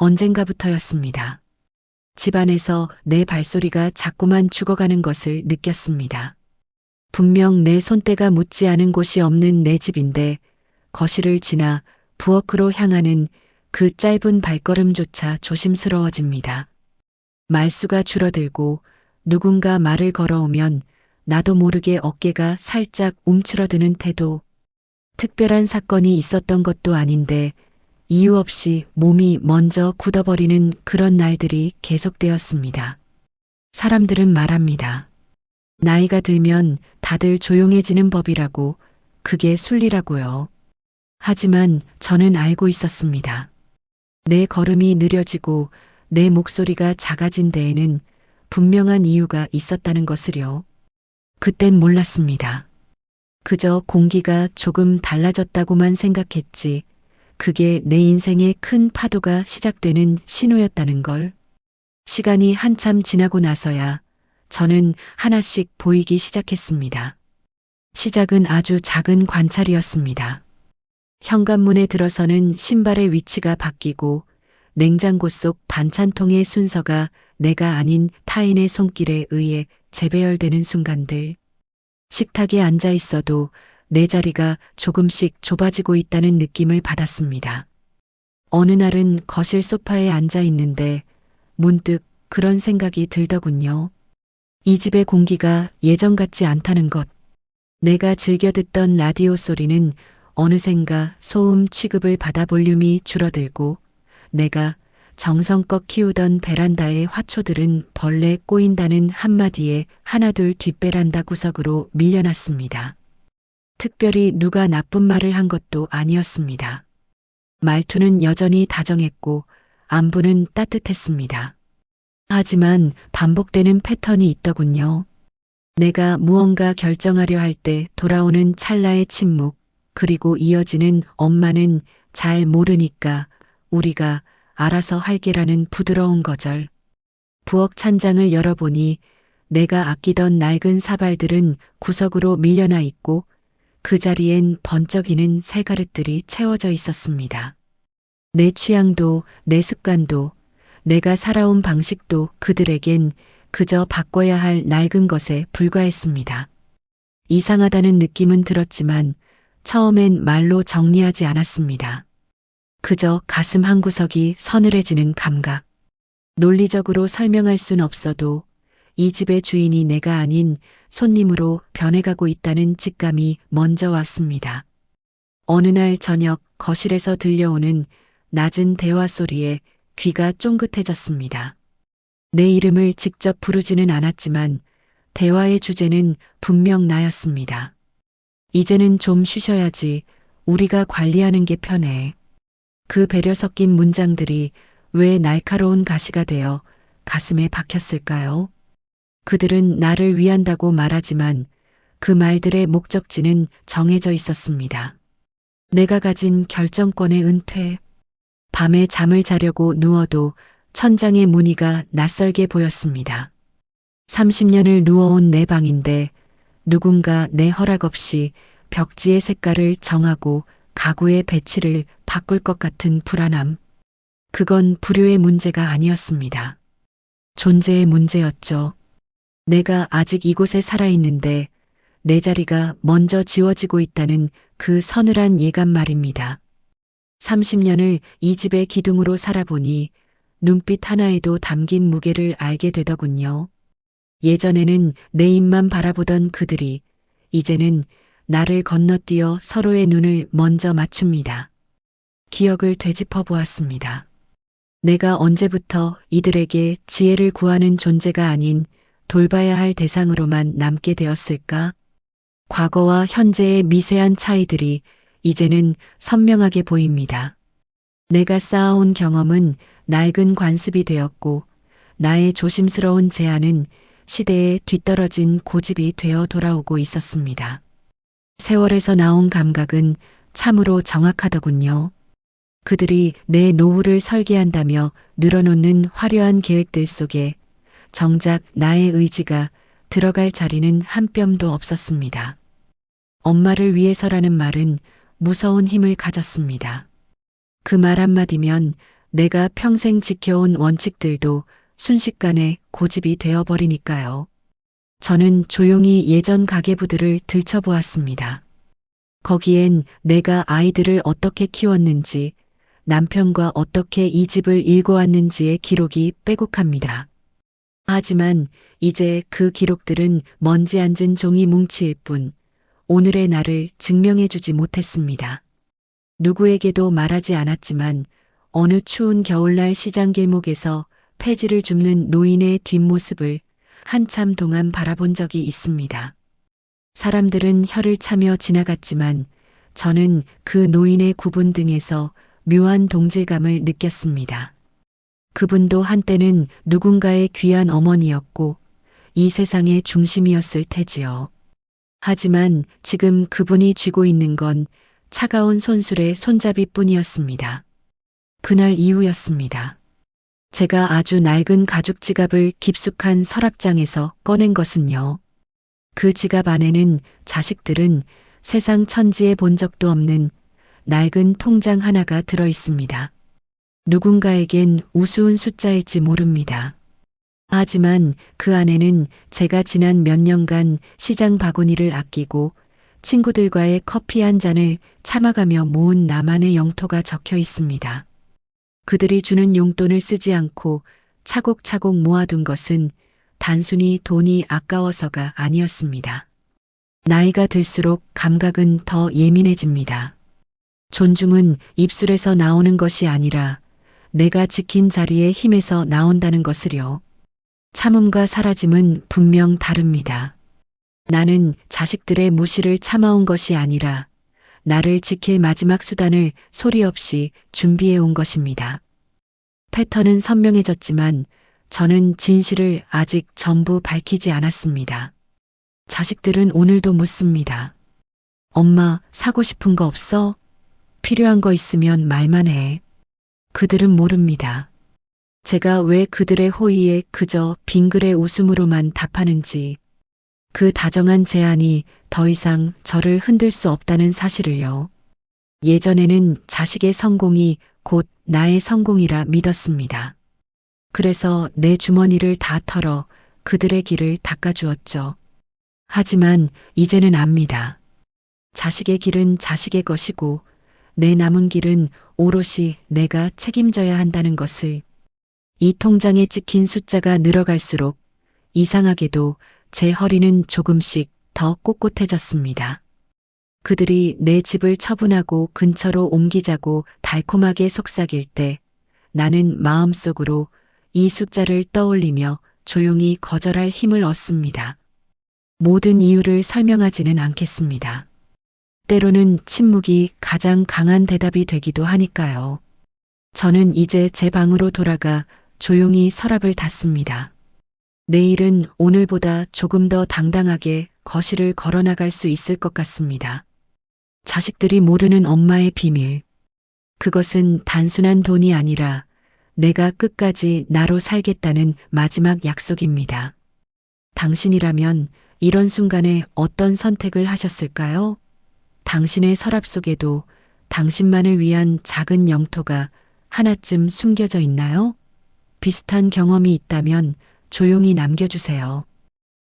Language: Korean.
언젠가부터였습니다. 집안에서 내 발소리가 자꾸만 죽어가는 것을 느꼈습니다. 분명 내 손때가 묻지 않은 곳이 없는 내 집인데 거실을 지나 부엌으로 향하는 그 짧은 발걸음조차 조심스러워집니다. 말수가 줄어들고 누군가 말을 걸어오면 나도 모르게 어깨가 살짝 움츠러드는 태도. 특별한 사건이 있었던 것도 아닌데 이유 없이 몸이 먼저 굳어버리는 그런 날들이 계속되었습니다. 사람들은 말합니다. 나이가 들면 다들 조용해지는 법이라고, 그게 순리라고요. 하지만 저는 알고 있었습니다. 내 걸음이 느려지고 내 목소리가 작아진 데에는 분명한 이유가 있었다는 것을요. 그땐 몰랐습니다. 그저 공기가 조금 달라졌다고만 생각했지, 그게 내 인생의 큰 파도가 시작되는 신호였다는 걸. 시간이 한참 지나고 나서야 저는 하나씩 보이기 시작했습니다. 시작은 아주 작은 관찰이었습니다. 현관문에 들어서는 신발의 위치가 바뀌고 냉장고 속 반찬통의 순서가 내가 아닌 타인의 손길에 의해 재배열되는 순간들. 식탁에 앉아 있어도 내 자리가 조금씩 좁아지고 있다는 느낌을 받았습니다. 어느 날은 거실 소파에 앉아 있는데 문득 그런 생각이 들더군요. 이 집의 공기가 예전 같지 않다는 것. 내가 즐겨 듣던 라디오 소리는 어느샌가 소음 취급을 받아 볼륨이 줄어들고 내가 정성껏 키우던 베란다의 화초들은 벌레 꼬인다는 한마디에 하나둘 뒷베란다 구석으로 밀려났습니다. 특별히 누가 나쁜 말을 한 것도 아니었습니다. 말투는 여전히 다정했고 안부는 따뜻했습니다. 하지만 반복되는 패턴이 있더군요. 내가 무언가 결정하려 할 때 돌아오는 찰나의 침묵, 그리고 이어지는 엄마는 잘 모르니까 우리가 알아서 할게라는 부드러운 거절. 부엌 찬장을 열어보니 내가 아끼던 낡은 사발들은 구석으로 밀려나 있고 그 자리엔 번쩍이는 새 그릇들이 채워져 있었습니다. 내 취향도 내 습관도 내가 살아온 방식도 그들에겐 그저 바꿔야 할 낡은 것에 불과했습니다. 이상하다는 느낌은 들었지만 처음엔 말로 정리하지 않았습니다. 그저 가슴 한구석이 서늘해지는 감각. 논리적으로 설명할 순 없어도 이 집의 주인이 내가 아닌 손님으로 변해가고 있다는 직감이 먼저 왔습니다. 어느 날 저녁 거실에서 들려오는 낮은 대화 소리에 귀가 쫑긋해졌습니다. 내 이름을 직접 부르지는 않았지만 대화의 주제는 분명 나였습니다. 이제는 좀 쉬셔야지. 우리가 관리하는 게 편해. 그 배려 섞인 문장들이 왜 날카로운 가시가 되어 가슴에 박혔을까요? 그들은 나를 위한다고 말하지만 그 말들의 목적지는 정해져 있었습니다. 내가 가진 결정권의 은퇴. 밤에 잠을 자려고 누워도 천장의 무늬가 낯설게 보였습니다. 30년을 누워온 내 방인데 누군가 내 허락 없이 벽지의 색깔을 정하고 가구의 배치를 바꿀 것 같은 불안함. 그건 불효의 문제가 아니었습니다. 존재의 문제였죠. 내가 아직 이곳에 살아있는데 내 자리가 먼저 지워지고 있다는 그 서늘한 예감 말입니다. 30년을 이 집의 기둥으로 살아보니 눈빛 하나에도 담긴 무게를 알게 되더군요. 예전에는 내 입만 바라보던 그들이 이제는 나를 건너뛰어 서로의 눈을 먼저 맞춥니다. 기억을 되짚어 보았습니다. 내가 언제부터 이들에게 지혜를 구하는 존재가 아닌 돌봐야 할 대상으로만 남게 되었을까? 과거와 현재의 미세한 차이들이 이제는 선명하게 보입니다. 내가 쌓아온 경험은 낡은 관습이 되었고 나의 조심스러운 제안은 시대에 뒤떨어진 고집이 되어 돌아오고 있었습니다. 세월에서 나온 감각은 참으로 정확하더군요. 그들이 내 노후를 설계한다며 늘어놓는 화려한 계획들 속에 정작 나의 의지가 들어갈 자리는 한 뼘도 없었습니다. 엄마를 위해서라는 말은 무서운 힘을 가졌습니다. 그 말 한마디면 내가 평생 지켜온 원칙들도 순식간에 고집이 되어버리니까요. 저는 조용히 예전 가계부들을 들춰보았습니다. 거기엔 내가 아이들을 어떻게 키웠는지, 남편과 어떻게 이 집을 일궈왔는지의 기록이 빼곡합니다. 하지만 이제 그 기록들은 먼지 앉은 종이 뭉치일 뿐 오늘의 나를 증명해주지 못했습니다. 누구에게도 말하지 않았지만 어느 추운 겨울날 시장 길목에서 폐지를 줍는 노인의 뒷모습을 한참 동안 바라본 적이 있습니다. 사람들은 혀를 차며 지나갔지만 저는 그 노인의 구분 등에서 묘한 동질감을 느꼈습니다. 그분도 한때는 누군가의 귀한 어머니였고 이 세상의 중심이었을 테지요. 하지만 지금 그분이 쥐고 있는 건 차가운 손술의 손잡이뿐이었습니다. 그날 이후였습니다. 제가 아주 낡은 가죽 지갑을 깊숙한 서랍장에서 꺼낸 것은요. 그 지갑 안에는 자식들은 세상 천지에 본 적도 없는 낡은 통장 하나가 들어 있습니다. 누군가에겐 우스운 숫자일지 모릅니다. 하지만 그 안에는 제가 지난 몇 년간 시장 바구니를 아끼고 친구들과의 커피 한 잔을 참아가며 모은 나만의 영토가 적혀 있습니다. 그들이 주는 용돈을 쓰지 않고 차곡차곡 모아둔 것은 단순히 돈이 아까워서가 아니었습니다. 나이가 들수록 감각은 더 예민해집니다. 존중은 입술에서 나오는 것이 아니라 내가 지킨 자리의 힘에서 나온다는 것을요. 참음과 사라짐은 분명 다릅니다. 나는 자식들의 무시를 참아온 것이 아니라 나를 지킬 마지막 수단을 소리 없이 준비해 온 것입니다. 패턴은 선명해졌지만 저는 진실을 아직 전부 밝히지 않았습니다. 자식들은 오늘도 묻습니다. 엄마, 사고 싶은 거 없어? 필요한 거 있으면 말만 해. 그들은 모릅니다. 제가 왜 그들의 호의에 그저 빙글의 웃음으로만 답하는지, 그 다정한 제안이 더 이상 저를 흔들 수 없다는 사실을요. 예전에는 자식의 성공이 곧 나의 성공이라 믿었습니다. 그래서 내 주머니를 다 털어 그들의 길을 닦아주었죠. 하지만 이제는 압니다. 자식의 길은 자식의 것이고 내 남은 길은 오롯이 내가 책임져야 한다는 것을. 이 통장에 찍힌 숫자가 늘어갈수록 이상하게도 제 허리는 조금씩 더 꼿꼿해졌습니다. 그들이 내 집을 처분하고 근처로 옮기자고 달콤하게 속삭일 때 나는 마음속으로 이 숫자를 떠올리며 조용히 거절할 힘을 얻습니다. 모든 이유를 설명하지는 않겠습니다. 때로는 침묵이 가장 강한 대답이 되기도 하니까요. 저는 이제 제 방으로 돌아가 조용히 서랍을 닫습니다. 내일은 오늘보다 조금 더 당당하게 거실을 걸어나갈 수 있을 것 같습니다. 자식들이 모르는 엄마의 비밀. 그것은 단순한 돈이 아니라 내가 끝까지 나로 살겠다는 마지막 약속입니다. 당신이라면 이런 순간에 어떤 선택을 하셨을까요? 당신의 서랍 속에도 당신만을 위한 작은 영토가 하나쯤 숨겨져 있나요? 비슷한 경험이 있다면 조용히 남겨주세요.